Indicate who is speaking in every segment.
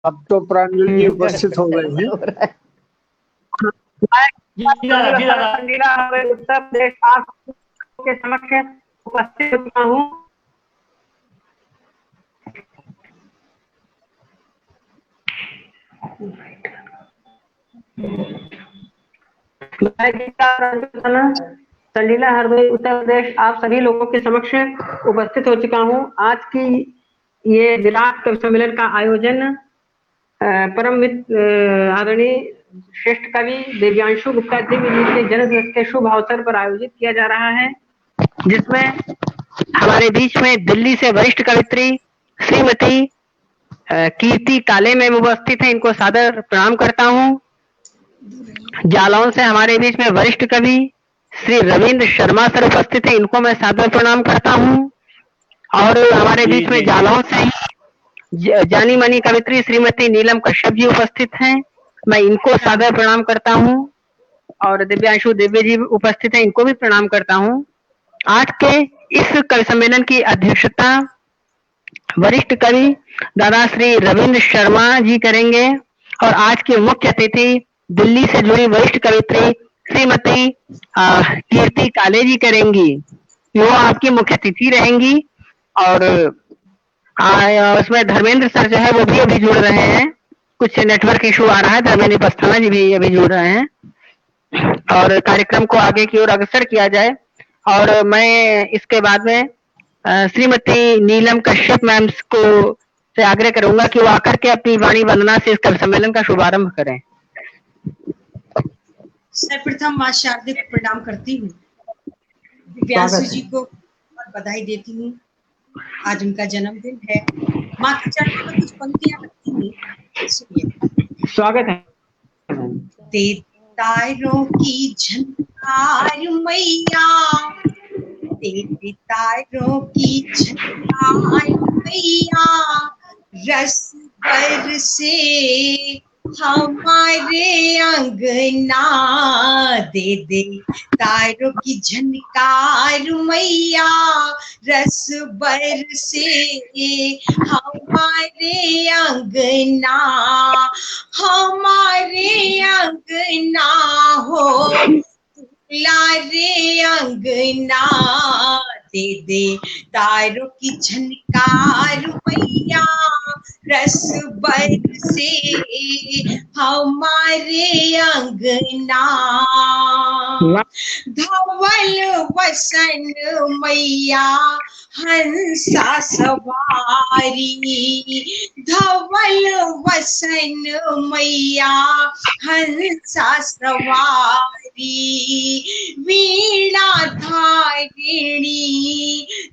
Speaker 1: अब तो प्रांजलि उपस्थित हो गए हैं।
Speaker 2: उत्तर प्रदेश आपके समक्ष उपस्थित होता हूँ। संडीला हरदोई उत्तर प्रदेश आप सभी लोगों के समक्ष उपस्थित हो चुका हूँ। आज की ये विराट कवि सम्मेलन का आयोजन परम आदरणीय श्रेष्ठ कवि दिव्यांशु गुप्ता दिव्य जी के जन्म दिवस के शुभ अवसर पर आयोजित किया जा रहा है, जिसमें हमारे बीच में दिल्ली से वरिष्ठ कवित्री श्रीमती कीर्ति काले में उपस्थित है, इनको सादर प्रणाम करता हूँ। जालौन से हमारे बीच में वरिष्ठ कवि श्री रविंद्र शर्मा सर उपस्थित है, इनको मैं सादर प्रणाम करता हूँ। और हमारे बीच में जालौन से जानी मानी कवित्री श्रीमती नीलम कश्यप जी उपस्थित हैं, मैं इनको सादर प्रणाम करता हूँ। और दिव्यांशु दिव्य जी उपस्थित हैं, इनको भी प्रणाम करता हूँ। आज के इस कवि सम्मेलन की अध्यक्षता वरिष्ठ कवि दादा श्री रविंद्र शर्मा जी करेंगे और आज की मुख्य अतिथि दिल्ली से जुड़ी वरिष्ठ कवित्री श्रीमती कीर्ति काले जी करेंगी, वो आपकी मुख्य अतिथि रहेंगी। और उसमें धर्मेंद्र सर जो है वो भी अभी जुड़ रहे हैं, कुछ नेटवर्क इशू आ रहा है, धर्मेंद्र पस्थाना जी भी अभी जुड़ रहे हैं। और कार्यक्रम को आगे की ओर अग्रसर किया जाए। और मैं इसके बाद में श्रीमती नीलम कश्यप मैम को से आग्रह करूंगा कि वो आकर के अपनी वाणी वंदना से इस कवि सम्मेलन का शुभारंभ करें।
Speaker 3: सर्वप्रथम मां शारदे को प्रणाम करती हूँ, दिव्यांशु जी को बधाई देती हूँ, आज उनका जन्मदिन है। माँ के चरणों में कुछ पंक्तियां रखती हूँ, सुनिए।
Speaker 2: स्वागत है।
Speaker 3: दे तारों की झनकार मैया, दे तारों की झनकार मैया, रस बरसे हमारे अंगना, दे तारों की झनकार मैया, रस बरसे हमारे अंगना, हमारे अंगना हो लारे अंगना, दे तारों की झनकार मैया, रस बरसे हमारे अंगना, धवल वसन मैया हंसा सवारी, धवल वसन मैया हंसा सवारी, वीणा धारिणी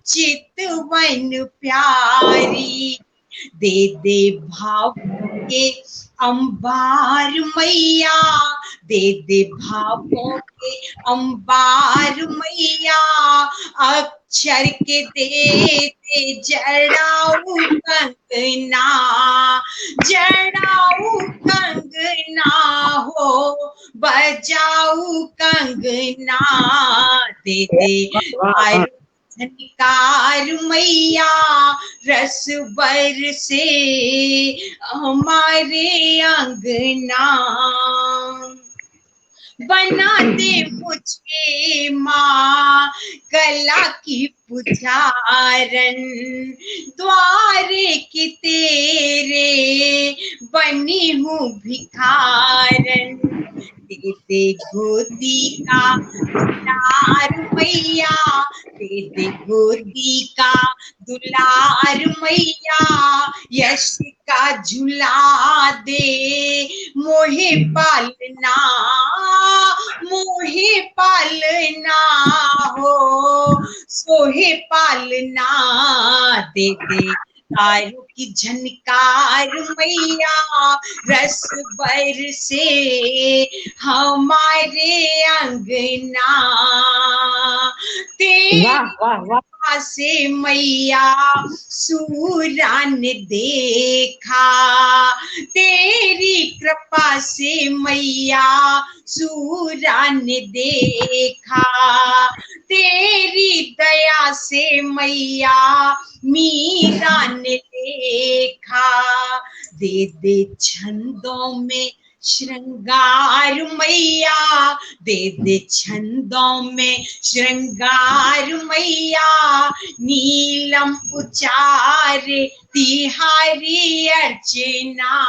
Speaker 3: चितवन प्यारी, दे भाव के अंबार मैया, दे भावों के अंबार मैया, अक्षर के दे जड़ाऊ कंगना, जड़ाऊ कंगना हो बजाऊ कंगना, दे झनकार मैया, रस बरसे हमारे अंगना, बना दे मुझे माँ कला की पुजारन, द्वारे की तेरे बनी हूँ भिखारन, दे गोदी का दुलार मैया, दे गोदी का दुलार मैया, यश का झुला दे मोहे पालना, मोहे पालना हो सोहे पालना, दे तारों की झनकार मैया, रस बरसे हमारे अंगना, तेरी से मैया सूरा ने देखा, तेरी कृपा से मैया सूरा ने देखा, तेरी दया से मैया मीरा ने देखा। दे दे छंदों में श्रृंगार मैया, दे दे छंदों में श्रृंगार मैया, नीलम उचारे तिहारी अर्चना,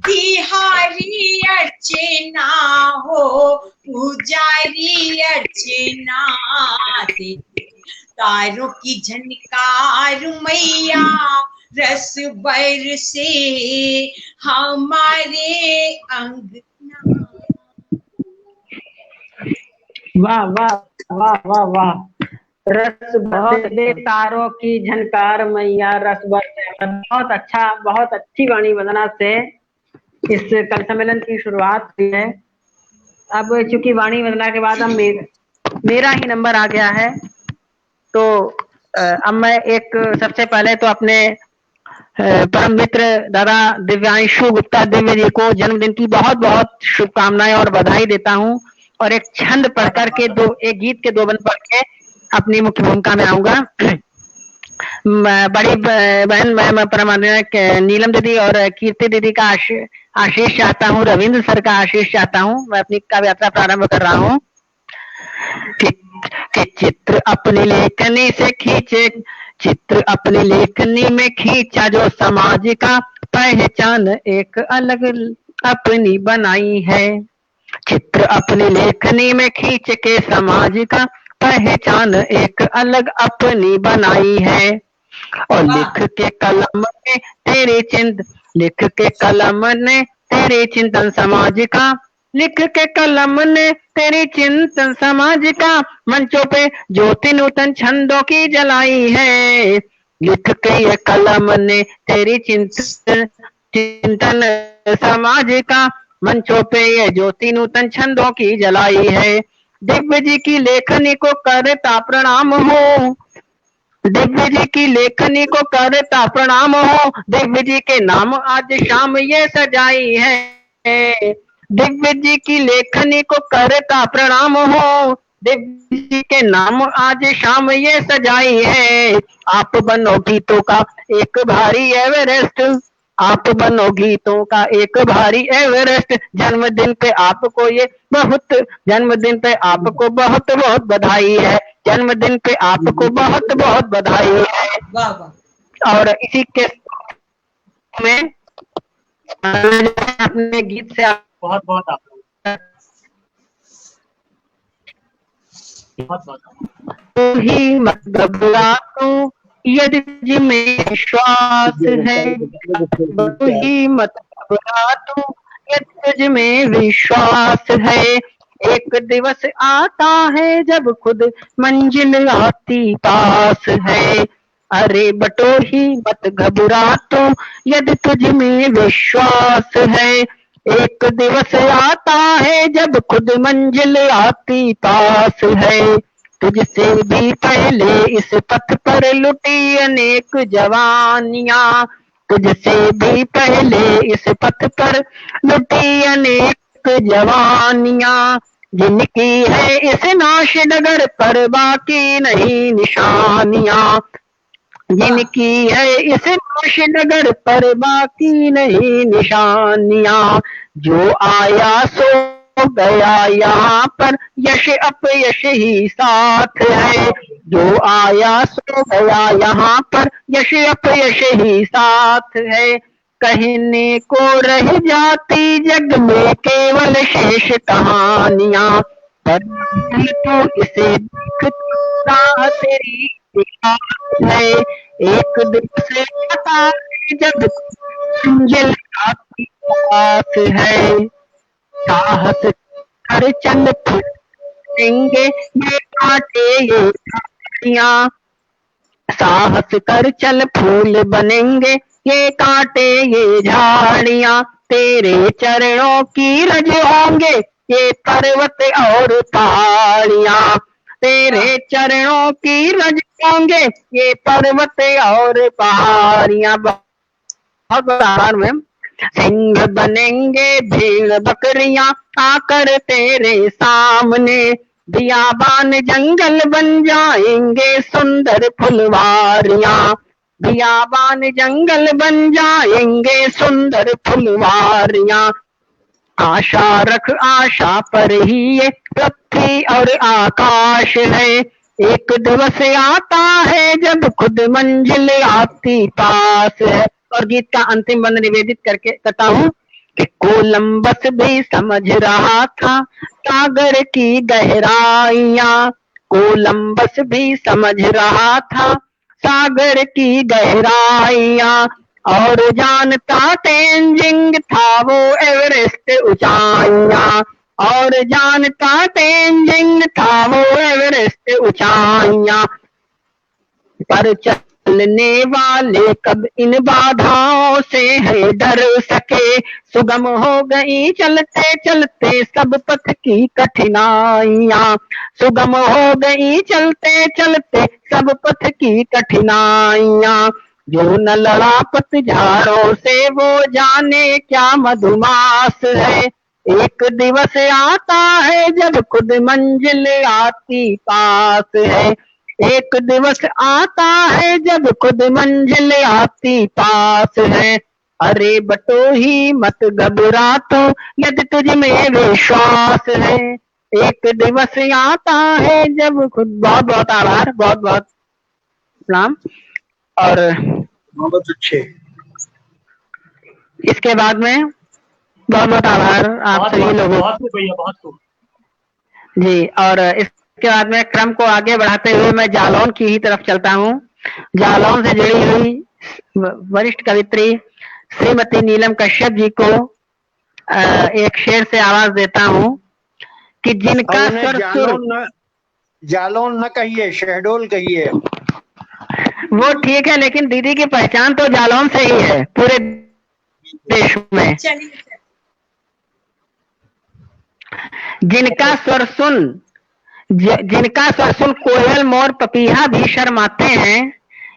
Speaker 3: तिहारी अर्चना हो पुजारी अर्चना। दे तारों की झनकार मैया, रस बरसे हमारे अंगना।
Speaker 2: वाह वाह वाह वाह वाह। रस बरसे तारों की झनकार मैया, रस बरसे। बहुत अच्छा, बहुत अच्छी वाणी वंदना से इस कल सम्मेलन की शुरुआत हुई है। अब चूंकि वाणी वंदना के बाद अब मेरा ही नंबर आ गया है, तो अब मैं एक सबसे पहले तो अपने परम मित्र दादा दिव्यांशु गुप्ता दिव्य जी को जन्मदिन की बहुत बहुत शुभकामनाएं और बधाई देता हूं। और एक छंद पढ़ करके एक गीत के 2 बंद पढ़ के अपनी मुख्य भूमिका में आऊंगा। बड़ी बहन मैं परमानंद नीलम दीदी और कीर्ति दीदी का आशीष चाहता हूँ, रविंद्र सर का आशीष चाहता हूँ। मैं अपनी काव्य यात्रा प्रारंभ कर रहा हूँ कि चित्र अपनी लेखनी से खींचे, चित्र अपनी लेखनी में खींचा जो समाज का, पहचान एक अलग अपनी बनाई है। चित्र अपनी लेखनी में खींच के समाज का, पहचान एक अलग अपनी बनाई है। और लिख के कलम ने तेरे चिंतन, लिख के कलम ने तेरे चिंतन समाज का, लिख के कलम ने तेरी चिंतन समाज का, मंचों पे ज्योति नूतन छंदों की जलाई है। लिख के ये कलम ने तेरी चिंतन समाज का, मंचों पे ये ज्योति नूतन छंदों की जलाई है। दिव्य जी की लेखनी को करता प्रणाम हो, दिव्य जी की लेखनी को करता प्रणाम हो, दिव्य जी के नाम आज शाम ये सजाई है। दिव्य जी की लेखनी को करता प्रणाम हो, दिव्य जी के नाम आज शाम ये सजाई है। आप बनो गीतों का एक भारी एवरेस्ट, आप बनो गीतों का एक भारी एवरेस्ट। जन्मदिन पे आपको ये बहुत, जन्मदिन पे आपको बहुत बहुत बधाई है, जन्मदिन पे आपको बहुत बहुत बधाई है।
Speaker 3: वाह वाह।
Speaker 2: और इसी के में अपने गीत से
Speaker 1: बहुत बहुत
Speaker 2: तू ही मत घबरा तू यदि तुझ में विश्वास है, तू ही मत घबरा तू यदि तुझ में विश्वास है। एक दिवस आता है जब खुद मंजिल आती पास है। अरे बटोही मत घबरा तू यदि तुझ में विश्वास है। एक दिवस आता है जब खुद मंजिल आती पास है। तुझसे भी पहले इस पथ पर लुटी अनेक जवानियां, तुझसे भी पहले इस पथ पर लुटी अनेक जवानियां, जिनकी है इस नाश नगर पर बाकी नहीं निशानियां, जिनकी है इस नाश नगर पर बाकी नहीं निशानियां। जो आया सो गया यहाँ पर यश अपयश ही साथ है, जो आया सो गया यहाँ पर यश अपयश ही साथ है। कहने को रह जाती जग में केवल शेष कहानियां, पर तो इसे दिखता तेरी है। एक दिवस आता है जब मंजिल आती पास है। साहस कर चल फूलेंगे ये कांटे ये झाड़ियां, साहस कर चल फूल बनेंगे ये कांटे ये झाड़ियां। तेरे चरणों की रज होंगे ये पर्वत और पहाड़ियां, तेरे चरणों की रज होंगे ये पर्वत और पहाड़ियां। बहुत आभार मैम। सिंह बनेंगे भेड़ बकरियां आकर तेरे सामने, बियाबान जंगल बन जाएंगे सुंदर फुलवारियां, बियाबान जंगल बन जाएंगे सुंदर फुलवारियां। आशा रख आशा पर ही ये पृथ्वी और आकाश है, एक दिवस आता है जब खुद मंजिल आती पास है। और गीत का अंतिम बंद निवेदित करता हूँ कि कोलंबस भी समझ रहा था सागर की गहराइयां, कोलंबस भी समझ रहा था सागर की गहराइयां, और जानता तेंजिंग था वो एवरेस्ट ऊंचाइयां, और जानता तेंजिंग था वो एवरेस्ट ऊंचाइयां। पर चलने वाले कब इन बाधाओं से है डर सके, सुगम हो गई चलते चलते सब पथ की कठिनाइयां, सुगम हो गई चलते चलते सब पथ की कठिनाइयां। जो न लड़ा पतझड़ों से वो जाने क्या मधुमास है, एक दिवस आता है जब खुद मंजिल आती पास है, एक दिवस आता है जब खुद मंजिल आती पास है। अरे बटोही मत घबरा तो यदि तुझ में विश्वास है, एक दिवस आता है जब खुद। बहुत बहुत आभार, बहुत बहुत प्रणाम। और
Speaker 1: बहुत अच्छे।
Speaker 2: इसके बाद में बहुत बहुत आभार आप सभी लोगों।
Speaker 4: बहुत खूब भैया, बहुत खूब
Speaker 2: जी। और इसके बाद में क्रम को आगे बढ़ाते हुए मैं जालौन की ही तरफ चलता हूँ। जालौन से जुड़ी हुई वरिष्ठ कवित्री श्रीमती नीलम कश्यप जी को एक शेर से आवाज देता हूँ कि जिनका स्वर
Speaker 1: जालौन न कहिए, शहडोल कहिए।
Speaker 2: वो ठीक है, लेकिन दीदी की पहचान तो जालौन से ही है पूरे देश में। जिनका स्वर सुन कोयल मोर पपीहा भी शर्माते हैं,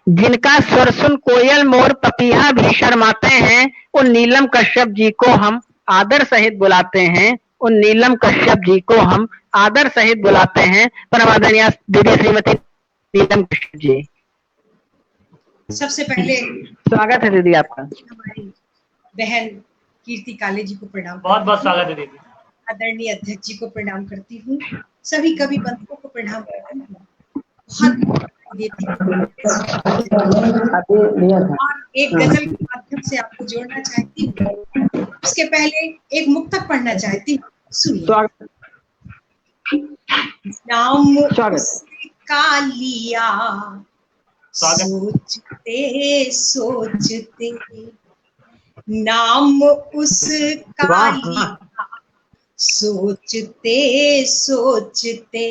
Speaker 2: जिनका स्वर सुन कोयल मोर पपीहा भी शर्माते हैं, उन नीलम कश्यप जी को हम आदर सहित बुलाते हैं, उन नीलम कश्यप जी को हम आदर सहित बुलाते हैं। परमादरणीय दीदी श्रीमती नीलम कश्यप जी।
Speaker 3: सबसे पहले
Speaker 2: स्वागत है दीदी आपका।
Speaker 3: हमारी बहन कीर्ति काले जी को प्रणाम,
Speaker 4: बहुत बहुत स्वागत है दीदी।
Speaker 3: आदरणीय अध्यक्ष जी को प्रणाम करती हूँ, सभी कवि बंधुओं को प्रणाम करती हूँ। बहुत देती हूँ और एक गजल के माध्यम से आपको जोड़ना चाहती हूँ। उसके पहले एक मुक्तक पढ़ना चाहती हूँ, सुनिए। नाम उसका लिया सोचते सोचते, नाम उसका लिया सोचते सोचते,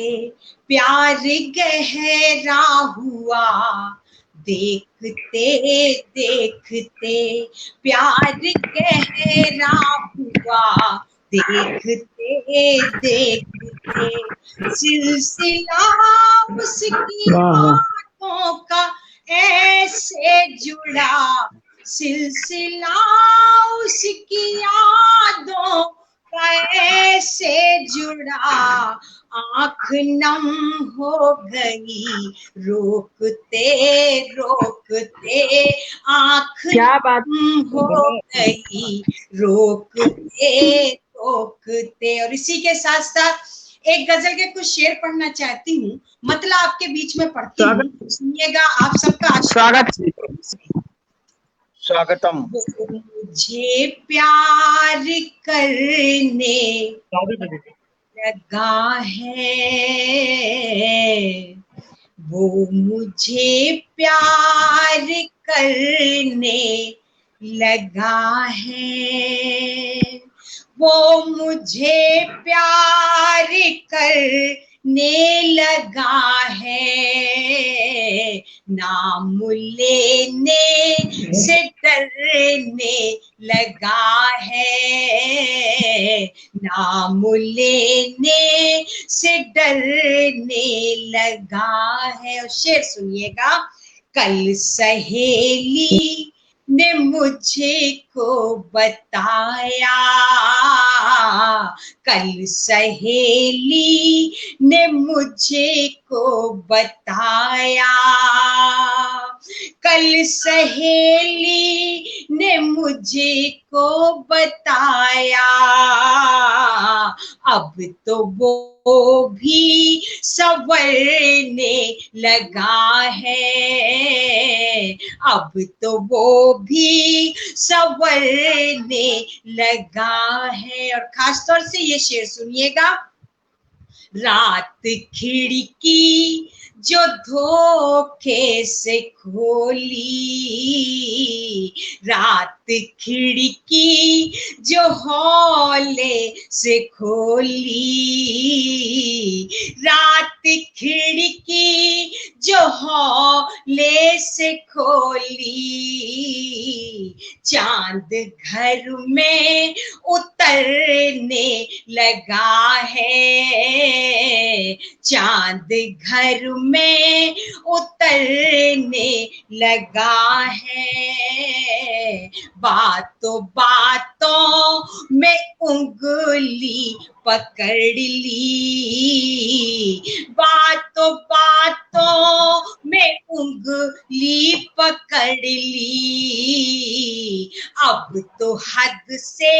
Speaker 3: प्यार गहरा हुआ देखते देखते, प्यार गहरा हुआ देखते देखते, सिलसिला उसकी बातों का ऐसे जुड़ा, सिलसिला उसकी यादों का ऐसे जुड़ा, आँख नम हो गई रोकते रोकते, आँख नम हो गई रोकते रोकते। और इसी के साथ साथ एक गजल के कुछ शेर पढ़ना चाहती हूँ, मतलब आपके बीच में पढ़ती हूँ, सुनिएगा। आप सबका
Speaker 2: स्वागत।
Speaker 1: स्वागतम।
Speaker 3: मुझे प्यार करने लगा है, वो मुझे प्यार करने लगा है, वो मुझे प्यार करने लगा है, नाम लेने से डरने लगा है, नाम लेने से डरने लगा है। और शेर सुनिएगा। कल सहेली ने मुझे को बताया, कल सहेली ने मुझे को बताया, कल सहेली ने मुझे को बताया, अब तो वो भी संवरने लगा है, अब तो वो भी संवरने लगा है। और खास तौर से ये शेर सुनिएगा, रात खिड़की जो धोखे से खोली, रात खिड़की जो हौले से खोली, रात खिड़की जो हौले से खोली, चांद घर में उतरने लगा है, चांद घर में उतरने लगा है, बातों बातों में उंगली पकड़ ली, बातों बातों में उंगली पकड़ ली, अब तो हद से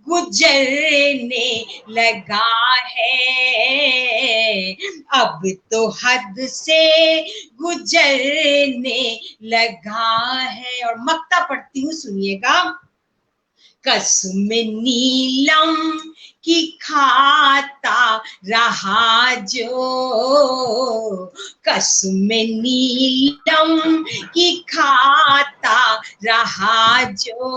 Speaker 3: गुजरने लगा है, अब तो हद से गुजरने लगा है। और मक्ता पढ़ती हूँ, सुनिएगा, कसम नीलम की खाता रहा जो, कसम नीलम की खाता रहा जो,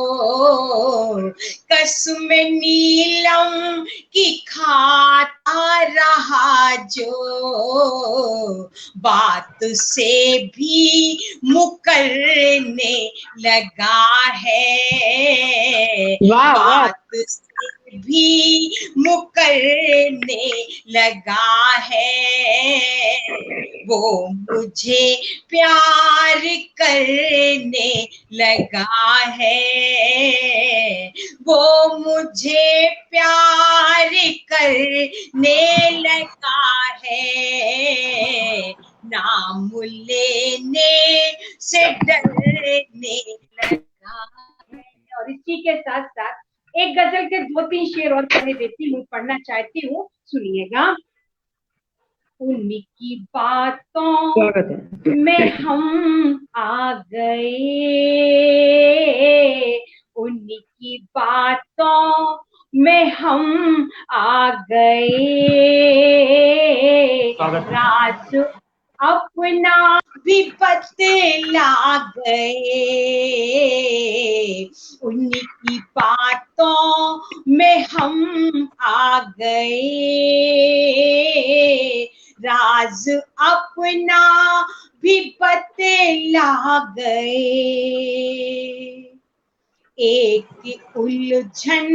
Speaker 3: कसम नीलम की खाता रहा जो, बात से भी मुकरने लगा है, बात से भी मुकरने लगा है, वो मुझे प्यार करने लगा है, वो मुझे प्यार करने लगा है, नाम लेने से डरने लगा है। और इसी के साथ साथ एक गजल के 2-3 शेर और पढ़ना चाहती हूँ, सुनिएगा। उनकी बातों में हम आ गए, उनकी बातों में हम आ गए, राज अपना भी बतला गए, उनकी बातों में हम आ गए, राज अपना भी बतला गए, एक उलझन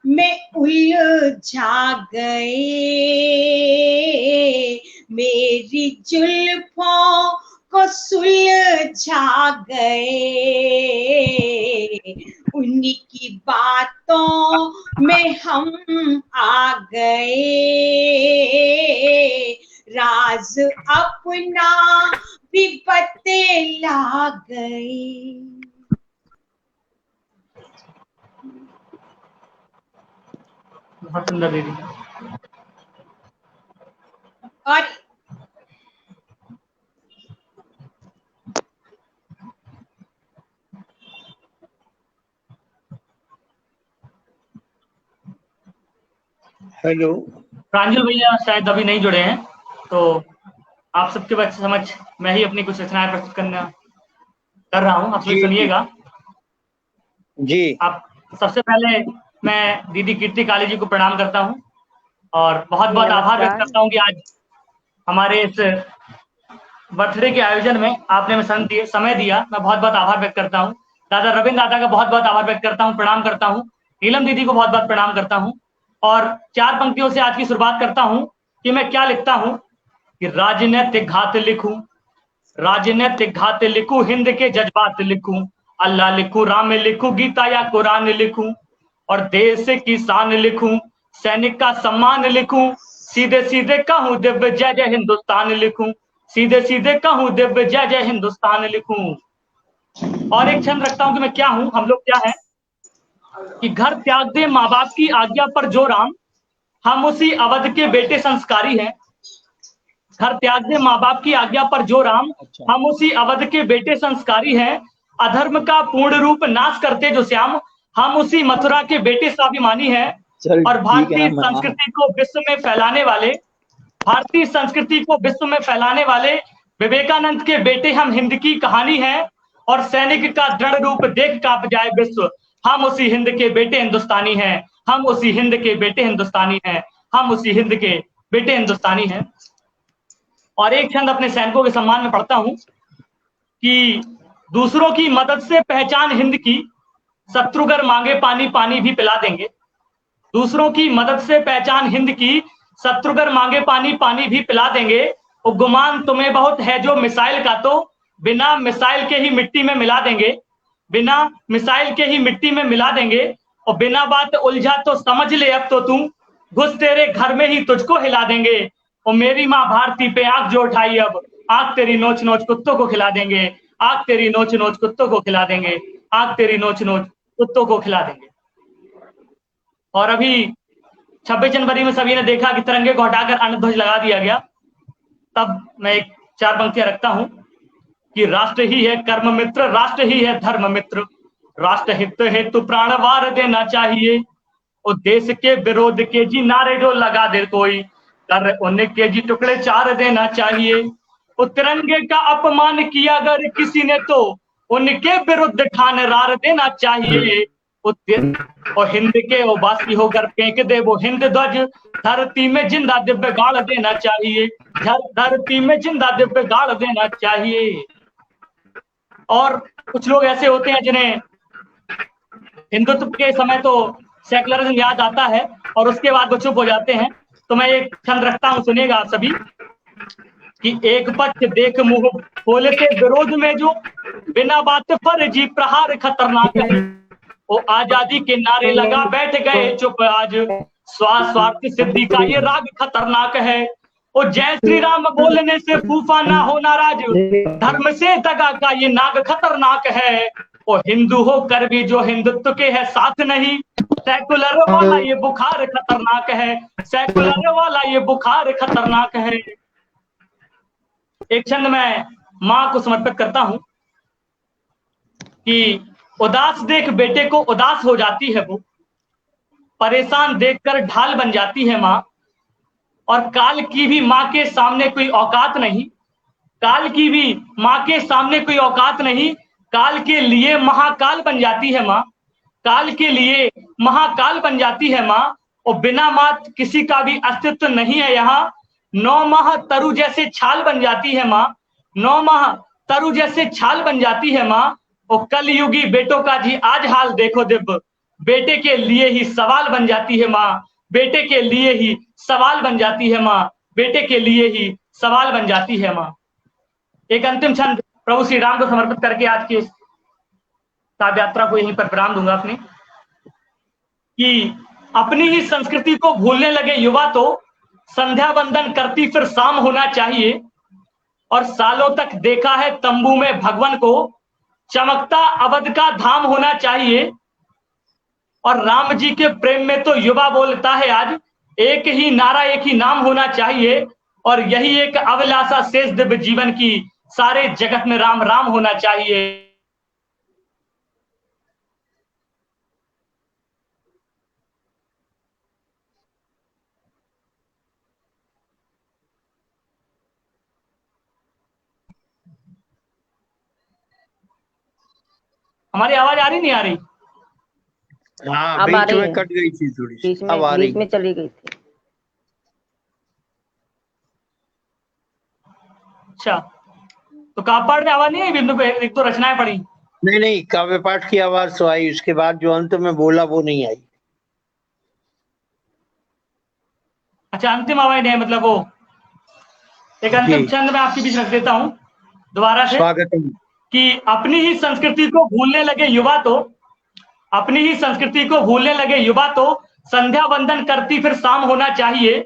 Speaker 3: में उलझा गए, मेरी जुल्फों को सुलझा गए, उनकी बातों में हम आ गए, राज अपना भी बतला गए।
Speaker 4: बहुत सुंदर दीदी।
Speaker 3: और
Speaker 1: हेलो,
Speaker 4: प्रांजल भैया शायद अभी नहीं जुड़े हैं, तो आप सबके समझ मैं ही अपनी कुछ रचनाएं प्रस्तुत कर रहा हूँ, आप
Speaker 1: जी,
Speaker 4: सुनिएगा।
Speaker 1: जी,
Speaker 4: आप सबसे पहले मैं दीदी कीर्ति काली जी को प्रणाम करता हूँ और बहुत बहुत आभार व्यक्त करता हूँ कि आज हमारे इस बर्थडे के आयोजन में आपने समय दिया। मैं बहुत बहुत आभार व्यक्त करता हूँ। दादा रविंद्र दादा का बहुत बहुत आभार व्यक्त करता हूँ, प्रणाम करता हूँ। नीलम दीदी को बहुत बहुत प्रणाम करता हूँ और 4 पंक्तियों से आज की शुरुआत करता हूँ कि मैं क्या लिखता हूँ कि राजनीतिक घात लिखूं, राजनीतिक घात लिखूं, हिंद के जज्बात लिखूं, अल्लाह लिखूं, राम लिखूं, गीता या कुरान लिखूं, और देश की शान लिखूं, सैनिक का सम्मान लिखूं, सीधे सीधे कहूं दिव्य जय जय हिंदुस्तान लिखूं, सीधे सीधे कहूं दिव्य जय जय हिंदुस्तान लिखूं। और एक छंद रखता हूं कि मैं क्या हूं, हम लोग क्या हैं, कि घर त्याग दे माँ बाप की आज्ञा पर जो राम, हम उसी अवध के बेटे संस्कारी हैं। घर त्याग दे माँ बाप की आज्ञा पर जो राम, हम उसी अवध के बेटे संस्कारी हैं। अधर्म का पूर्ण रूप नाश करते जो श्याम, हम उसी मथुरा के बेटे स्वाभिमानी हैं। और भारतीय संस्कृति को विश्व में फैलाने वाले, भारतीय संस्कृति को विश्व में फैलाने वाले विवेकानंद के बेटे हम हिंद की कहानी हैं। और सैनिक का दृढ़ रूप देख कांप जाए विश्व, हम उसी हिंद के बेटे हिंदुस्तानी हैं, हम उसी हिंद के बेटे हिंदुस्तानी हैं, हम उसी हिंद के बेटे हिंदुस्तानी हैं। और एक छंद अपने सैनिकों के सम्मान में पढ़ता हूं कि दूसरों की मदद से पहचान हिंद की, शत्रुगर मांगे पानी पानी भी पिला देंगे। दूसरों की मदद से पहचान हिंद की, शत्रुगर मांगे पानी पानी भी पिला देंगे। और गुमान तुम्हें बहुत है जो मिसाइल का, तो बिना मिसाइल के ही मिट्टी में मिला देंगे, बिना मिसाइल के ही मिट्टी में मिला देंगे। और बिना बात उलझा तो समझ ले अब तो तू, घुस तेरे घर में ही तुझको हिला देंगे। और मेरी माँ भारती पे आंख जो उठाई अब, आंख तेरी नोच नोच कुत्तों को खिला देंगे, आंख तेरी नोच नोच कुत्तों को खिला देंगे, आंख तेरी नोच नोच कुत्तों को खिला देंगे। और अभी 26 जनवरी में सभी ने देखा कि तिरंगे को हटाकर अन्य ध्वज लगा दिया गया। तब मैं एक 4 पंक्तियां रखता हूं कि राष्ट्र ही है कर्म मित्र, राष्ट्र ही है धर्म मित्र, राष्ट्र हित हेतु प्राण वार देना चाहिए। और देश के विरोध के जी नारे जो लगा दे कोई, कर उनके जी टुकड़े 4 देना चाहिए। और तिरंगे का अपमान किया अगर किसी ने तो उनके विरुद्ध ठान रार देना चाहिए। और हिंद के वो बासी होकर फेंक दे वो हिंद ध्वज, धरती में जिंदा दिव्य गाड़ देना चाहिए, धरती में जिंदा दिव्य गाड़ देना चाहिए। और कुछ लोग ऐसे होते हैं जिन्हें हिंदुत्व के समय तो सेकुलरिज्म याद आता है और उसके बाद वो चुप हो जाते हैं। तो मैं एक छंद रखता हूं, सुनिएगा आप सभी, कि एक पक्ष देख मुंह खोले से विरोध में जो, बिना बात पर जी प्रहार खतरनाक है। वो आजादी के नारे लगा बैठ गए चुप आज, स्वार्थ सिद्धि का ये राग खतरनाक है। और जय श्री राम बोलने से फूफा ना हो नाराज, धर्म से दगा का ये नाग खतरनाक है। और हिंदू होकर भी जो हिंदुत्व के है साथ नहीं, सेकुलर वाला ये बुखार खतरनाक है, सेकुलर वाला ये बुखार खतरनाक है। एक छंद मैं मां को समर्पित करता हूं कि उदास देख बेटे को उदास हो जाती है वो, परेशान देखकर ढाल बन जाती है मां। और काल की भी मां के सामने कोई औकात नहीं, काल की भी मां के सामने कोई औकात नहीं, काल के लिए महाकाल बन जाती है मां, काल के लिए महाकाल बन जाती है मां। और बिना मां किसी का भी अस्तित्व नहीं है यहाँ। 9 माह तरु जैसे छाल बन जाती है मां, 9 माह तरु जैसे छाल बन जाती है मां। और कलयुगी बेटों का जी आज हाल देखो दिव्य, बेटे के लिए ही सवाल बन जाती है मां, बेटे के लिए ही सवाल बन जाती है मां, बेटे के लिए ही सवाल बन जाती है मां। एक अंतिम छंद प्रभु श्री राम को समर्पित करके आज की काव्य यात्रा को यहीं पर विराम दूंगा अपनी, कि अपनी ही संस्कृति को भूलने लगे युवा तो संध्या बंदन करती फिर शाम होना चाहिए। और सालों तक देखा है तंबू में भगवान को, चमकता अवध का धाम होना चाहिए। और राम जी के प्रेम में तो युवा बोलता है आज, एक ही नारा एक ही नाम होना चाहिए। और यही एक अभिलाषा शेष दिव्य जीवन की, सारे जगत में राम राम होना चाहिए। हमारी आवाज आ रही नहीं आ रही?
Speaker 1: हाँ, बीच में कट गई थी थोड़ी सी, अब आ रही,
Speaker 2: बीच में चली गई थी।
Speaker 4: अच्छा, तो काव्य पाठ में आवाज नहीं आई? बिंदु पे एक तो रचनाएं पढ़ी।
Speaker 1: नहीं, काव्य पाठ की आवाज तो आई, उसके बाद जो अंत में बोला वो नहीं आई।
Speaker 4: अच्छा, अंतिम आवाज नहीं, मतलब वो एक अंतिम छंद में आपके बीच रख देता हूं दोबारा से,
Speaker 1: स्वागतम।
Speaker 4: कि अपनी ही संस्कृति को भूलने लगे युवा तो संध्या वंदन करती फिर शाम होना चाहिए।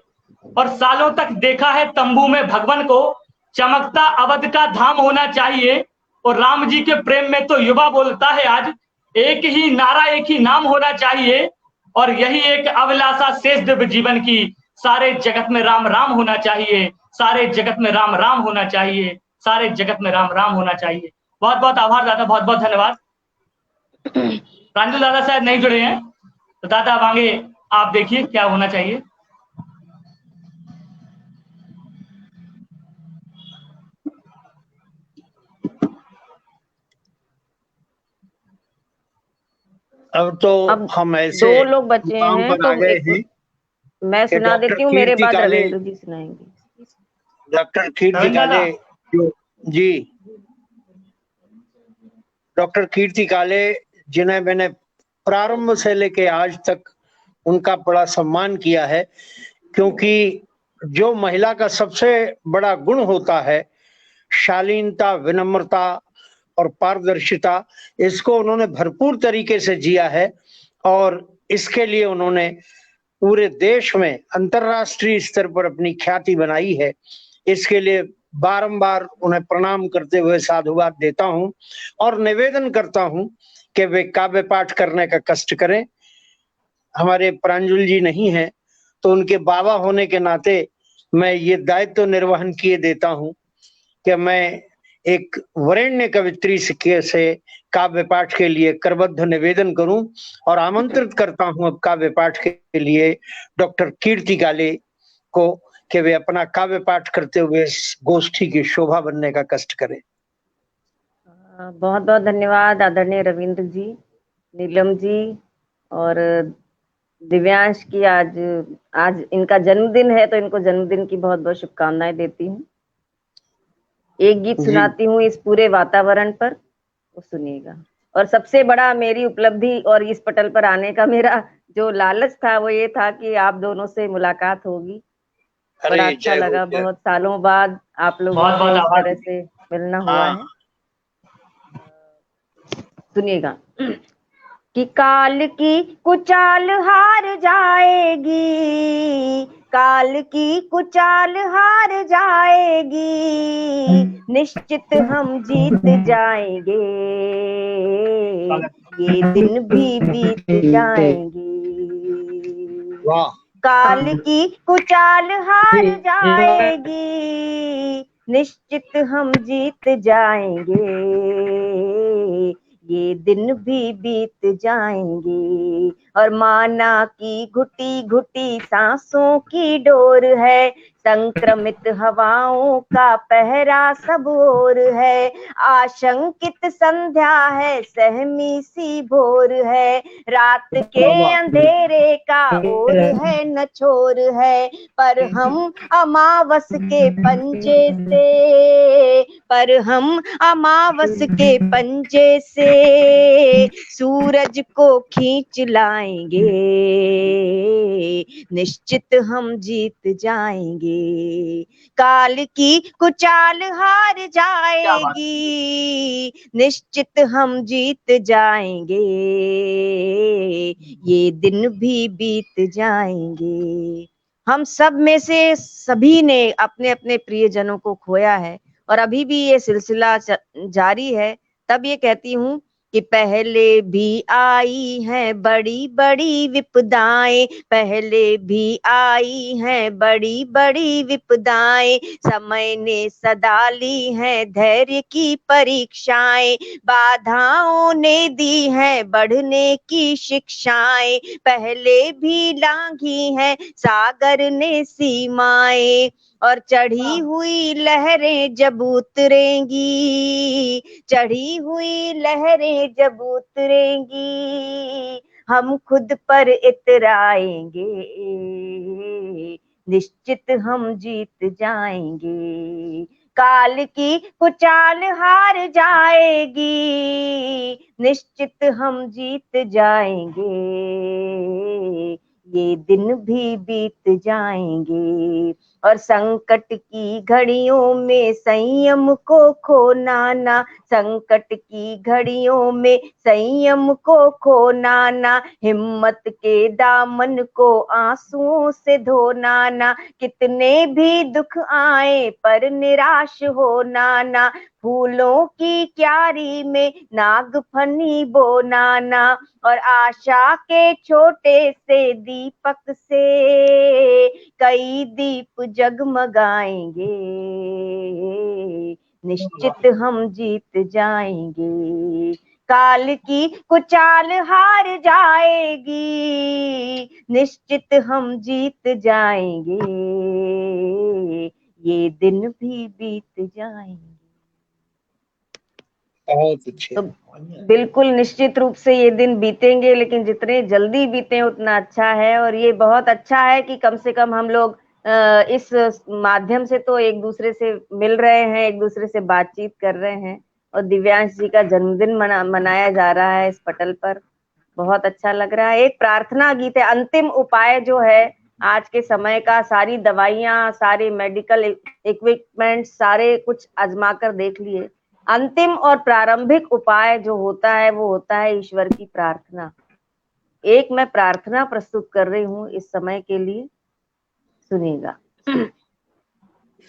Speaker 4: और सालों तक देखा है तंबू में भगवान को, चमकता अवध का धाम होना चाहिए। और राम जी के प्रेम में तो युवा बोलता है आज, एक ही नारा एक ही नाम होना चाहिए। और यही एक अभिलाषा शेष दिव्य जीवन की, सारे जगत में राम राम होना चाहिए, सारे जगत में राम राम होना चाहिए, सारे जगत में राम राम होना चाहिए। बहुत बहुत आभार दादा, बहुत बहुत धन्यवाद। प्रांजल दादा शायद नहीं जुड़े हैं, तो दादा अब आगे आप देखिए क्या होना चाहिए।
Speaker 1: अब तो हम ऐसे
Speaker 5: दो लोग बचे हैं,
Speaker 1: पर आ
Speaker 5: तो
Speaker 1: गए हैं
Speaker 5: मैं सुना देती हूँ, मेरे बाद रविंद्र जी सुनाएंगे।
Speaker 1: डॉक्टर कीर्ति काले जी, डॉक्टर कीर्ति काले जिन्हें मैंने प्रारंभ से लेके आज तक उनका बड़ा सम्मान किया है, क्योंकि जो महिला का सबसे बड़ा गुण होता है शालीनता, विनम्रता और पारदर्शिता, इसको उन्होंने भरपूर तरीके से जिया है। और इसके लिए उन्होंने पूरे देश में अंतर्राष्ट्रीय स्तर पर अपनी ख्याति बनाई है। इसके लिए बारंबार उन्हें प्रणाम करते हुए साधुवाद देता हूं और निवेदन करता हूं कि वे काव्य पाठ करने का कष्ट करें। हमारे प्रांजल जी नहीं हैं, तो उनके बाबा होने के नाते मैं ये दायित्व निर्वहन किए देता हूं कि मैं एक वरेण्य कवित्री से काव्य पाठ के लिए करबद्ध निवेदन करूं और आमंत्रित करता हूं अब काव्य पाठ के लिए डॉक्टर कीर्ति काले को कि वे अपना काव्य पाठ करते हुए इस गोष्ठी की शोभा बनने का कष्ट करें।
Speaker 5: बहुत बहुत धन्यवाद आदरणीय रविंद्र जी, नीलम जी और दिव्यांश की। आज इनका जन्मदिन है, तो इनको जन्मदिन की बहुत बहुत शुभकामनाएं देती हूँ। एक गीत सुनाती हूँ इस पूरे वातावरण पर, वो सुनिएगा। और सबसे बड़ा मेरी उपलब्धि और इस पटल पर आने का मेरा जो लालच था वो ये था कि आप दोनों से मुलाकात होगी। बड़ा अच्छा लगा, बहुत सालों बाद आप लोगों से इस तरह से मिलना हुआ है। सुनिएगा। कि काल की कुचाल हार जाएगी, काल की कुचाल हार जाएगी, निश्चित हम जीत जाएंगे, ये दिन भी बीत जाएंगे। काल की कुचाल हार जाएगी, निश्चित हम जीत जाएंगे, ये दिन भी बीत जाएंगे। और माना की घुटी घुटी सांसों की डोर है, संक्रमित हवाओं का पहरा सब ओर है, आशंकित संध्या है, सहमी सी भोर है, रात के अंधेरे का ओर है न छोर है, पर हम अमावस के पंजे से, पर हम अमावस के पंजे से सूरज को खींच लाएंगे, निश्चित हम जीत जाएंगे। काल की कुचाल हार जाएगी, निश्चित हम जीत जाएंगे, ये दिन भी बीत जाएंगे। हम सब में से सभी ने अपने अपने प्रियजनों को खोया है और अभी भी ये सिलसिला जारी है। तब ये कहती हूँ कि पहले भी आई हैं बड़ी बड़ी विपदाएं, पहले भी आई हैं बड़ी बड़ी विपदाएं, समय ने सदा ली हैं धैर्य की परीक्षाएं, बाधाओं ने दी हैं बढ़ने की शिक्षाएं, पहले भी लांघी हैं सागर ने सीमाएं, और चढ़ी हुई लहरें जब उतरेंगी, चढ़ी हुई लहरें जब उतरेंगी, हम खुद पर इतराएंगे, निश्चित हम जीत जाएंगे। काल की कुचाल हार जाएगी, निश्चित हम जीत जाएंगे, ये दिन भी बीत जाएंगे। और संकट की घड़ियों में संयम को खोना ना, संकट की घड़ियों में संयम को खोना ना, हिम्मत के दामन को आंसुओं से धोना ना, कितने भी दुख आए पर निराश होना ना, फूलों की क्यारी में नागफनी बोना ना, और आशा के छोटे से दीपक से कई दीप जगमगाएंगे, निश्चित हम जीत जाएंगे। काल की कुचाल हार जाएगी, निश्चित हम जीत जाएंगे, ये दिन भी बीत जाएंगे।
Speaker 1: बहुत अच्छे।
Speaker 5: तो बिल्कुल निश्चित रूप से ये दिन बीतेंगे, लेकिन जितने जल्दी बीते उतना अच्छा है। और ये बहुत अच्छा है कि कम से कम हम लोग इस माध्यम से तो एक दूसरे से मिल रहे हैं, एक दूसरे से बातचीत कर रहे हैं, और दिव्यांश जी का जन्मदिन मनाया जा रहा है इस पटल पर। बहुत अच्छा लग रहा है। एक प्रार्थना गीत है, अंतिम उपाय जो है आज के समय का, सारी दवाइयां, सारे मेडिकल इक्विपमेंट, सारे कुछ आजमा कर देख लिए, अंतिम और प्रारंभिक उपाय जो होता है वो होता है ईश्वर की प्रार्थना। एक मैं प्रार्थना प्रस्तुत कर रही हूँ इस समय के लिए, सुनिएगा।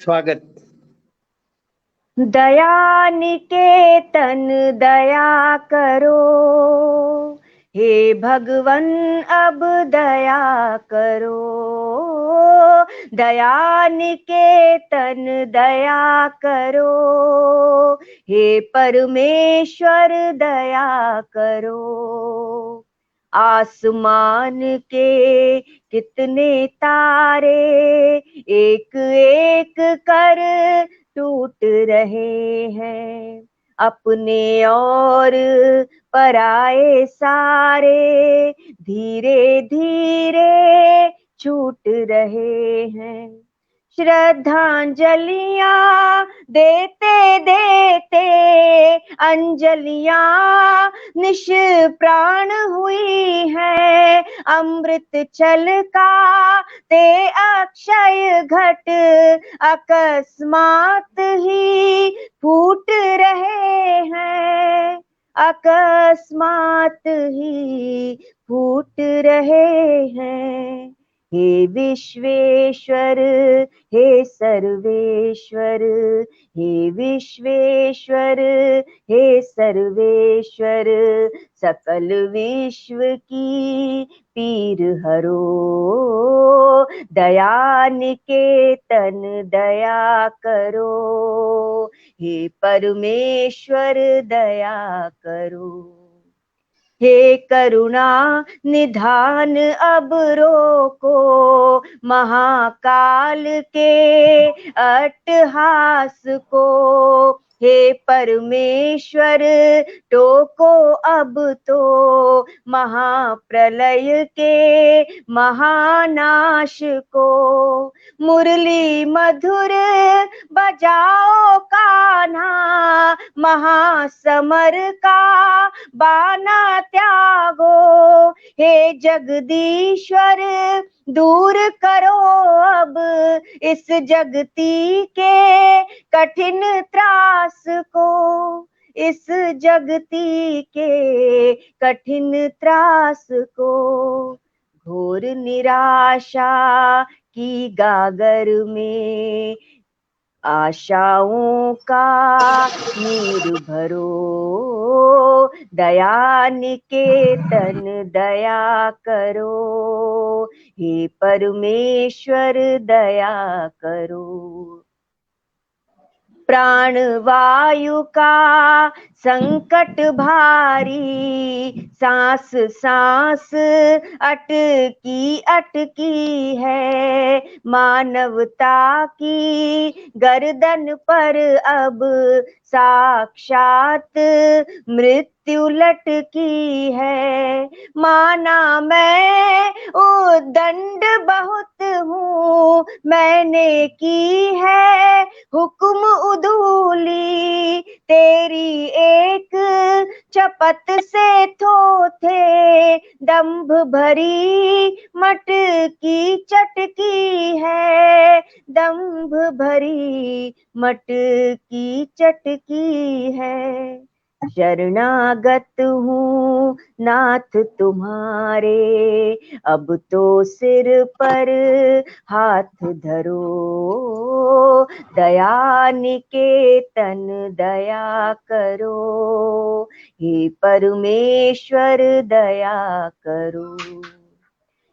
Speaker 1: स्वागत।
Speaker 5: दया निकेतन दया करो, हे भगवन अब दया करो, दया निकेतन दया करो, हे परमेश्वर दया करो। आसमान के कितने तारे एक एक कर टूट रहे हैं, अपने और पराए सारे धीरे धीरे छूट रहे हैं। श्रद्धांजलियां देते देते अंजलियां निष्प्राण हुई है, अमृत छलका ते अक्षय घट अकस्मात ही फूट रहे हैं, अकस्मात ही फूट रहे हैं। हे विश्वेश्वर हे सर्वेश्वर, हे विश्वेश्वर हे सर्वेश्वर, सकल विश्व की पीर हरो, दया निकेतन दया करो, हे परमेश्वर दया करो। हे करुणा निधान अब रोको महाकाल के अट्टहास को, हे परमेश्वर टोको अब तो महाप्रलय के महानाश को। मुरली मधुर बजाओ कान्हा, महासमर का बाना त्यागो, हे जगदीश्वर दूर करो अब इस जगती के कठिन त्रास को, इस जगती के कठिन त्रास को। घोर निराशा की गागर में आशाओं का नीर भरो, दया निकेतन दया करो, हे परमेश्वर दया करो। प्राण वायु का संकट भारी, सांस सांस अटकी अटकी है, मानवता की गर्दन पर अब साक्षात मृत्यु लटकी है। माना मैं उद्दंड बहुत हूँ, मैंने की है हुक्म उधूली, तेरी एक चपत से थोथे दंभ भरी मटकी चटकी है, दंभ भरी मटकी चटकी है। शरणागत हूँ नाथ तुम्हारे, अब तो सिर पर हाथ धरो, दया निकेतन दया करो, हे परमेश्वर दया करो।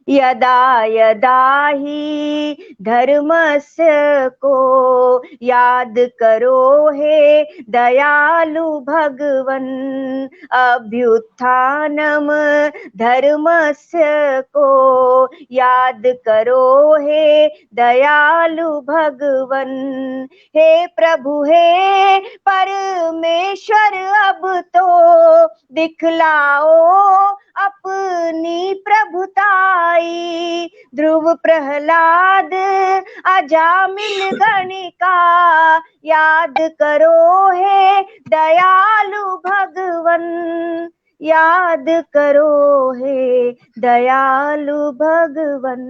Speaker 5: यदा यदा ही धर्मस्य को याद करो हे दयालु भगवन, अभ्युत्थानम धर्मस्य को याद करो हे दयालु भगवन। हे प्रभु हे परमेश्वर अब तो दिखलाओ अपनी प्रभुताई, ध्रुव प्रहलाद अजामिल गणिका याद करो हे दयालु भगवन, याद करो हे दयालु भगवन।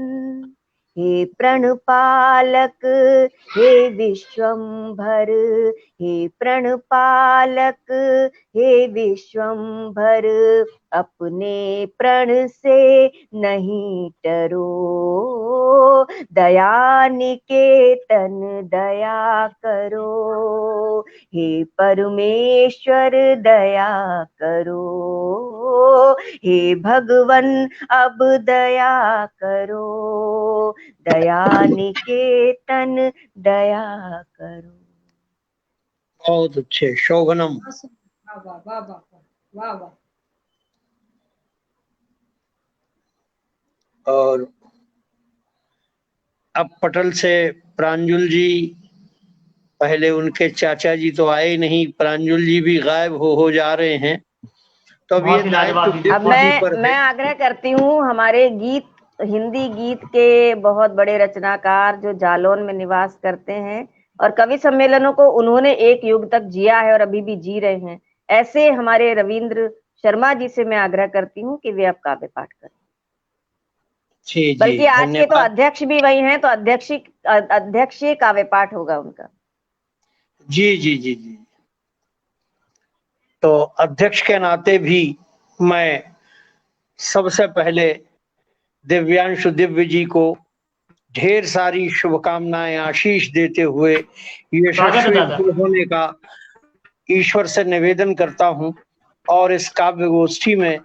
Speaker 5: हे प्रणपालक हे विश्वंभर, हे प्रणपालक हे विश्वंभर, अपने प्रण से नहीं डरो, दया निकेतन दया करो, हे परमेश्वर दया करो, हे भगवन अब दया करो, दया निकेतन दया करो।
Speaker 1: बहुत अच्छे, शोभनम।
Speaker 3: वाह वाह वाह वाह वाह वाह।
Speaker 1: और अब पटल से प्रांजुल जी, पहले उनके चाचा जी तो आए नहीं, प्रांजुल जी भी गायब हो जा रहे हैं, तो अब ये
Speaker 5: अब मैं आग्रह करती हूँ, हमारे गीत, हिंदी गीत के बहुत बड़े रचनाकार जो जालौन में निवास करते हैं और कवि सम्मेलनों को उन्होंने एक युग तक जिया है और अभी भी जी रहे हैं, ऐसे हमारे रविंद्र शर्मा जी से मैं आग्रह करती हूँ कि वे अब काव्य पाठ करें। बल्कि आज के तो अध्यक्ष भी वही हैं, तो अध्यक्ष काव्य पाठ होगा उनका।
Speaker 1: जी जी जी जी। तो अध्यक्ष के नाते भी मैं सबसे पहले दिव्यांशु दिव्य जी को ढेर सारी शुभकामनाएं आशीष देते हुए यशस्वी होने का ईश्वर से निवेदन करता हूं। और इस काव्य गोष्ठी में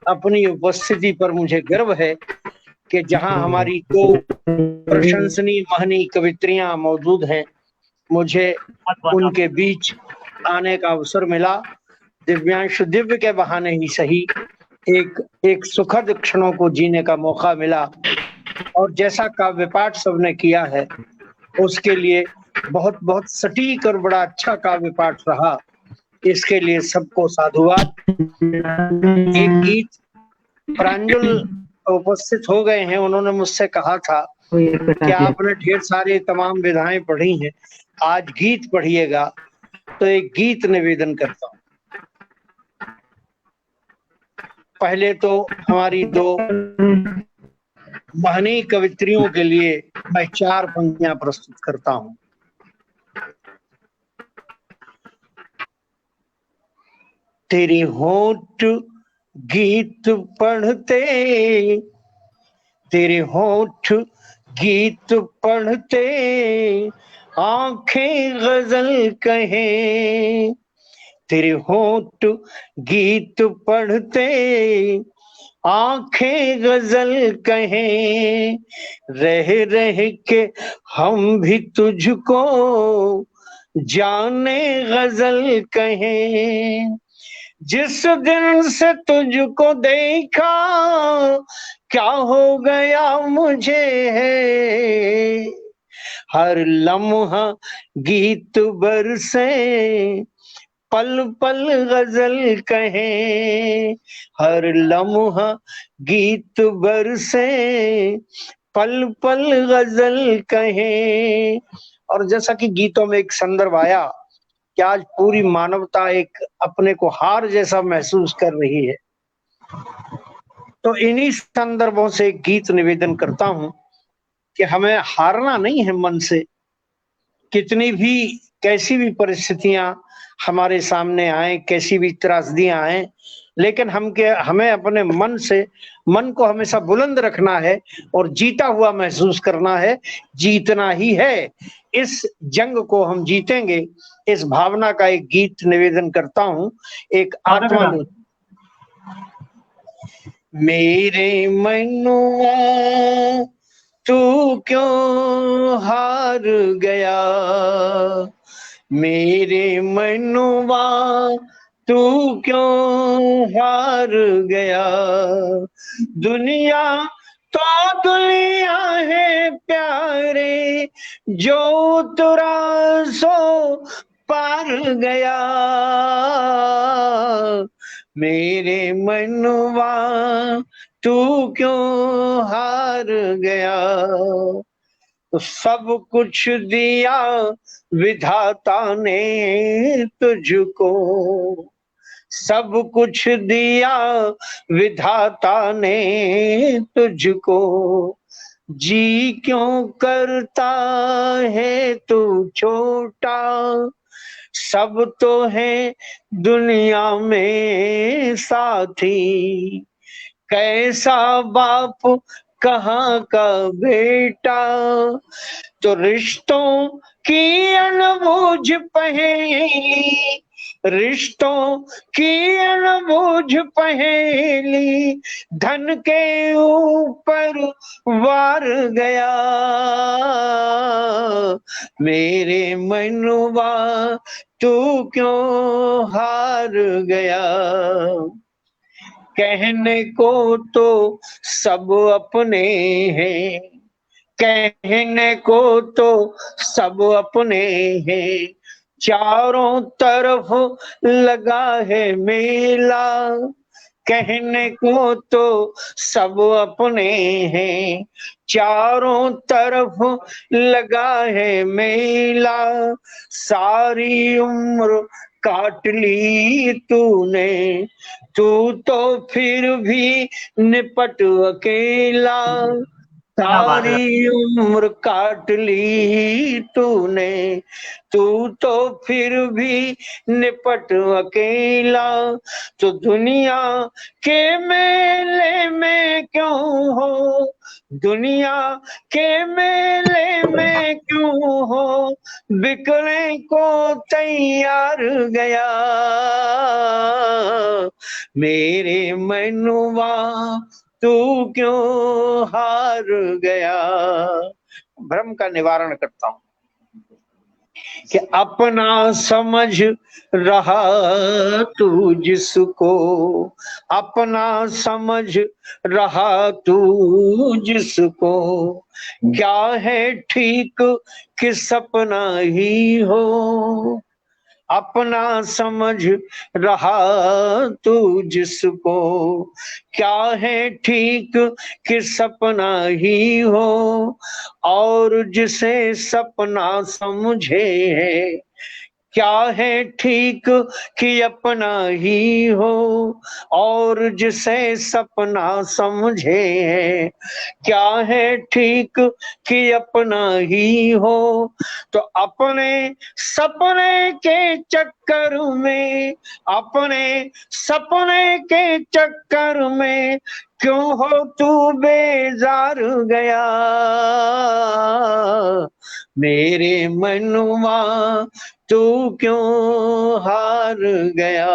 Speaker 1: अपनी उपस्थिति पर मुझे गर्व है कि जहां हमारी दो प्रशंसनीय महनीय कवित्रियां मौजूद हैं, मुझे उनके बीच आने का अवसर मिला। दिव्यांशु दिव्य के बहाने ही सही एक सुखद क्षणों को जीने का मौका मिला। और जैसा काव्य पाठ सबने किया है उसके लिए बहुत बहुत सटीक और बड़ा अच्छा काव्य पाठ रहा, इसके लिए सबको साधुवाद। एक गीत प्रांजुल उपस्थित हो गए हैं, उन्होंने मुझसे कहा था कि आपने ढेर सारे तमाम विधाएं पढ़ी हैं, आज गीत पढ़िएगा, तो एक गीत निवेदन करता हूं। पहले तो हमारी दो महनीय कवित्रियों के लिए मैं 4 पंक्तियां प्रस्तुत करता हूं। तेरी होठ गीत पढ़ते, तेरे होठ गीत पढ़ते, आंखें गजल कहें। तेरे होठ गीत पढ़ते, आंखें गजल कहें। रह रह के हम भी तुझको जाने गजल कहें। जिस दिन से तुझको देखा क्या हो गया मुझे है। हर लम्हा गीत बरसे, पल पल गजल कहें। हर लम्हा गीत बरसे, पल पल गजल कहें। और जैसा कि गीतों में एक संदर्भ आया कि आज पूरी मानवता एक अपने को हार जैसा महसूस कर रही है। तो इन्हीं संदर्भों से एक गीत निवेदन करता हूं कि हमें हारना नहीं है मन से। कितनी भी कैसी भी परिस्थितियां हमारे सामने आए, कैसी भी त्रासदियां आए, लेकिन हमें अपने मन को हमेशा बुलंद रखना है और जीता हुआ महसूस करना है। जीतना ही है, इस जंग को हम जीतेंगे। इस भावना का एक गीत निवेदन करता हूं, एक आत्मा में। मेरे मनुआ तू क्यों हार गया, मेरे मनुआ तू क्यों हार गया। दुनिया तो दुनिया है प्यारे, जो उतरा सो पार गया। मेरे मनुआ तू क्यों हार गया। तो सब कुछ दिया विधाता ने तुझको, सब कुछ दिया विधाता ने तुझको। जी क्यों करता है तू छोटा, सब तो है दुनिया में साथी। कैसा बाप कहाँ का बेटा, तो रिश्तों की अनबूझ पहेली, रिश्तों की अनबूझ पहेली, धन के ऊपर वार गया। मेरे मनुआ तू क्यों हार गया। कहने को तो सब अपने हैं, कहने को तो सब अपने हैं, चारों तरफ लगा है मेला। कहने को तो सब अपने हैं, चारों तरफ लगा है मेला। सारी उम्र काट ली तूने, तू तो फिर भी निपट अकेला। सारी उम्र काट ली तूने, तू तो फिर भी निपट अकेला। तो दुनिया के मेले में क्यों हो, दुनिया के मेले में क्यों हो, बिकने को तैयार गया। मेरे मनुआ तू क्यों हार गया। भ्रम का निवारण करता हूं कि अपना समझ रहा तू जिसको, अपना समझ रहा तू जिसको, क्या है ठीक कि सपना ही हो। अपना समझ रहा तू जिसको, क्या है ठीक कि सपना ही हो। और जिसे सपना समझे है, क्या है ठीक कि अपना ही हो। और जिसे सपना समझे है, क्या है ठीक कि अपना ही हो। तो अपने सपने के चक्कर में, अपने सपने के चक्कर में क्यों हो तू बेजार गया। मेरे मनुआ तू क्यों हार गया।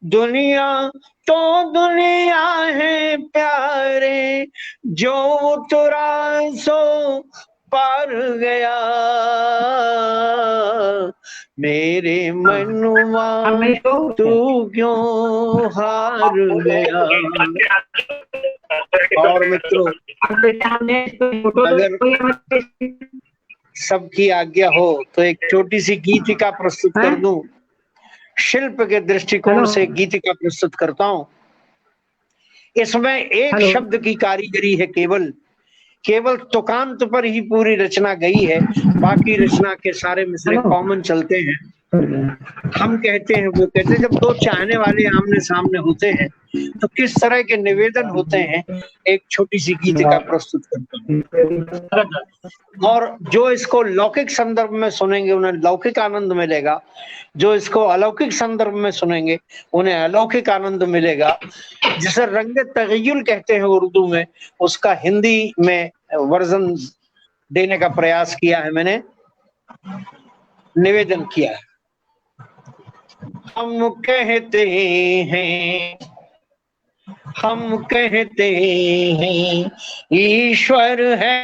Speaker 1: दुनिया तो दुनिया है प्यारे, जो उतरा सो पार गया। मेरे मनुआ तू क्यों हार गया। और मित्रों, अगर सबकी आज्ञा हो तो एक छोटी सी गीतिका प्रस्तुत कर दूं। शिल्प के दृष्टिकोण से गीतिका प्रस्तुत करता हूं। इसमें एक शब्द की कारीगरी है, केवल तुकांत पर ही पूरी रचना गई है, बाकी रचना के सारे मिसरे कॉमन चलते हैं। हम कहते हैं, वो कहते हैं। जब दो चाहने वाले आमने सामने होते हैं तो किस तरह के निवेदन होते हैं, एक छोटी सी गीतिका प्रस्तुत करता हूँ। और जो इसको लौकिक संदर्भ में सुनेंगे उन्हें लौकिक आनंद मिलेगा, जो इसको अलौकिक संदर्भ में सुनेंगे उन्हें अलौकिक आनंद मिलेगा। जिसे रंग तगय्युल कहते हैं उर्दू में, उसका हिंदी में वर्जन देने का प्रयास किया है मैंने, निवेदन किया है। हम कहते हैं, हम कहते हैं ईश्वर है,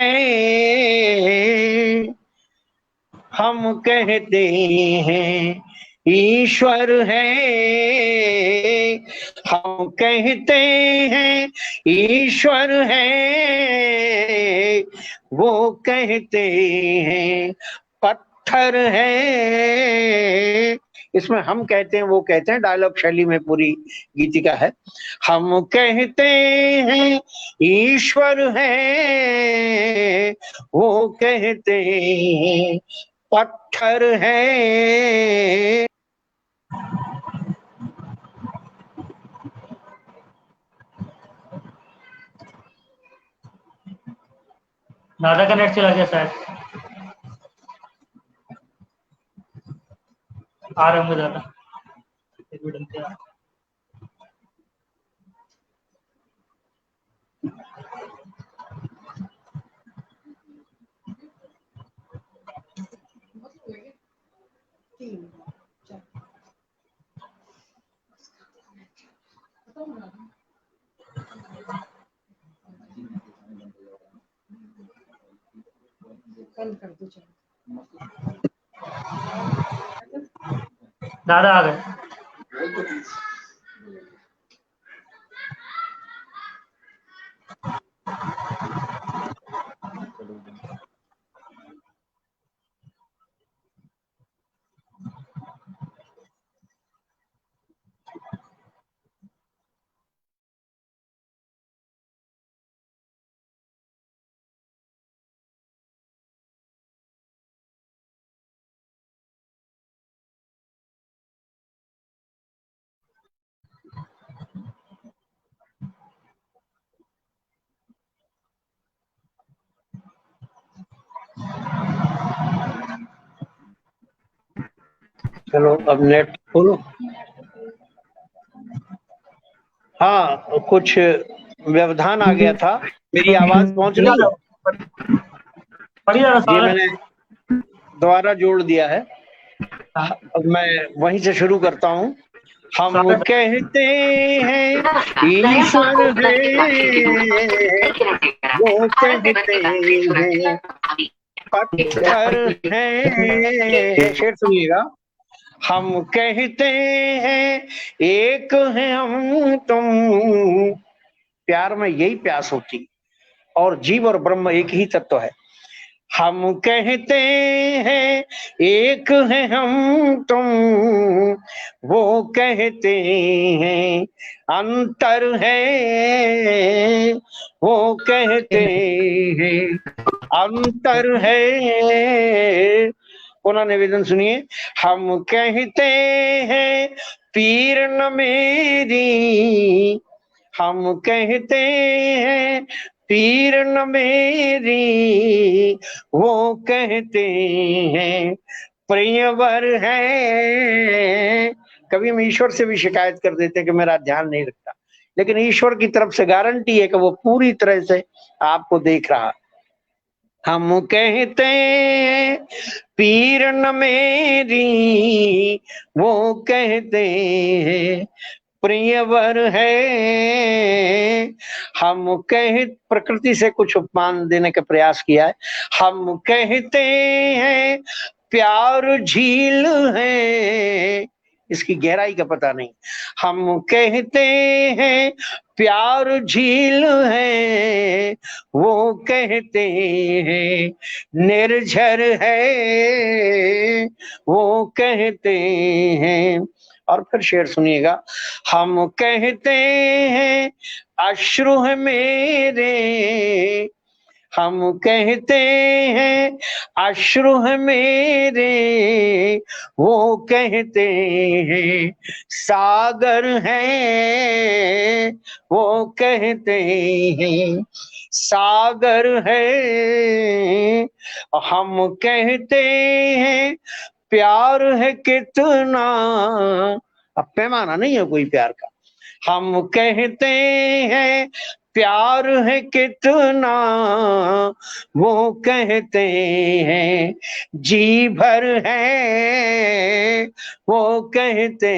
Speaker 1: हम कहते हैं ईश्वर है, हम कहते हैं ईश्वर है, वो कहते हैं पत्थर है। इसमें हम कहते हैं, वो कहते हैं, डायलॉग शैली में पूरी गीतिका है। हम कहते हैं ईश्वर है, वो कहते हैं पत्थर है।
Speaker 4: दादा का नेट चला गया शायद, आ रहे होंगे दादा, एक मिनट। दादा आ गए।
Speaker 1: चलो अब नेट खोलो। हाँ, कुछ व्यवधान आ गया था। मेरी आवाज पहुंच रही है? ये मैंने दोबारा जोड़ दिया है। अब मैं वहीं से शुरू करता हूँ। हम कहते हैं ईश्वर है, वो कहते हैं पत्थर है। शेर सुनिएगा। हम कहते हैं एक है हम तुम, प्यार में यही प्यास होती, और जीव और ब्रह्म एक ही तत्व है। हम कहते हैं एक है हम तुम, वो कहते हैं अंतर है, वो कहते हैं अंतर है। पुनः निवेदन सुनिए। हम कहते हैं पीर न मेरी, हम कहते हैं पीर न मेरी, वो कहते हैं प्रियवर है। कभी हम ईश्वर से भी शिकायत कर देते हैं कि मेरा ध्यान नहीं रखता, लेकिन ईश्वर की तरफ से गारंटी है कि वो पूरी तरह से आपको देख रहा। हम कहते हैं पीर न मेरी, वो कहते हैं प्रियवर है। हम कह, प्रकृति से कुछ उपमान देने का प्रयास किया है। हम कहते हैं प्यार झील है, इसकी गहराई का पता नहीं। हम कहते हैं प्यार झील है, वो कहते हैं निर्झर है, वो कहते हैं। और फिर शेर सुनिएगा। हम कहते हैं अश्रु है मेरे, हम कहते हैं अश्रु है मेरे वो कहते हैं, सागर है वो कहते हैं, सागर है हम कहते हैं, प्यार है कितना, अब पैमाना नहीं है कोई प्यार का, हम कहते हैं प्यार है कितना, वो कहते हैं जी भर है, वो कहते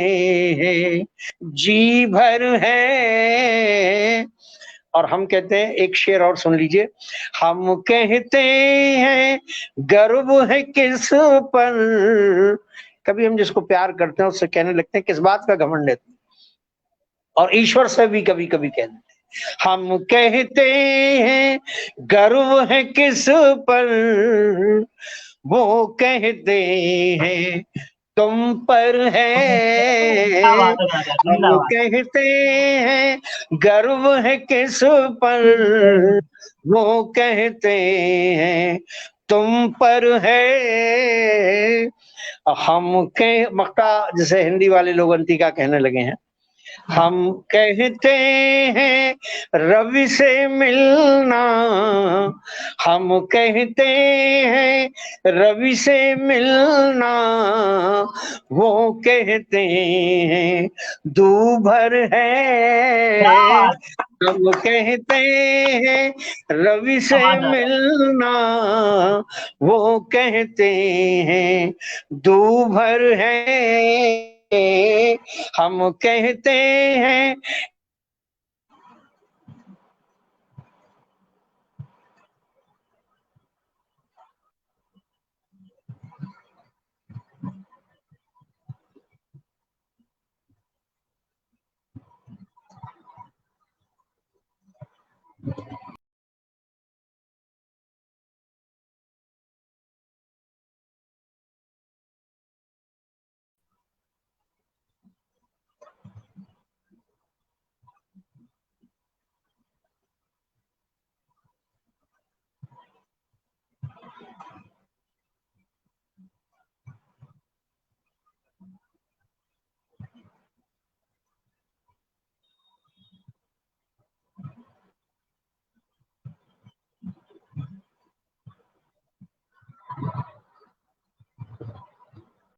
Speaker 1: हैं जी भर है। और हम कहते हैं, एक शेर और सुन लीजिए, हम कहते हैं गर्व है किस पर, कभी हम जिसको प्यार करते हैं उससे कहने लगते हैं किस बात का घमंड है, और ईश्वर से भी कभी कभी कहते हैं, हम कहते हैं गर्व है किस पर, वो कहते हैं तुम पर है, हम कहते हैं गर्व है किस पर, वो कहते हैं तुम पर है। हम कह मक्का, जैसे हिंदी वाले लोग अंतिका कहने लगे हैं, हम कहते हैं रवि से मिलना, हम कहते हैं रवि से मिलना, वो कहते हैं दूभर है, हम कहते हैं रवि से मिलना, वो कहते हैं दूभर है, हम कहते हैं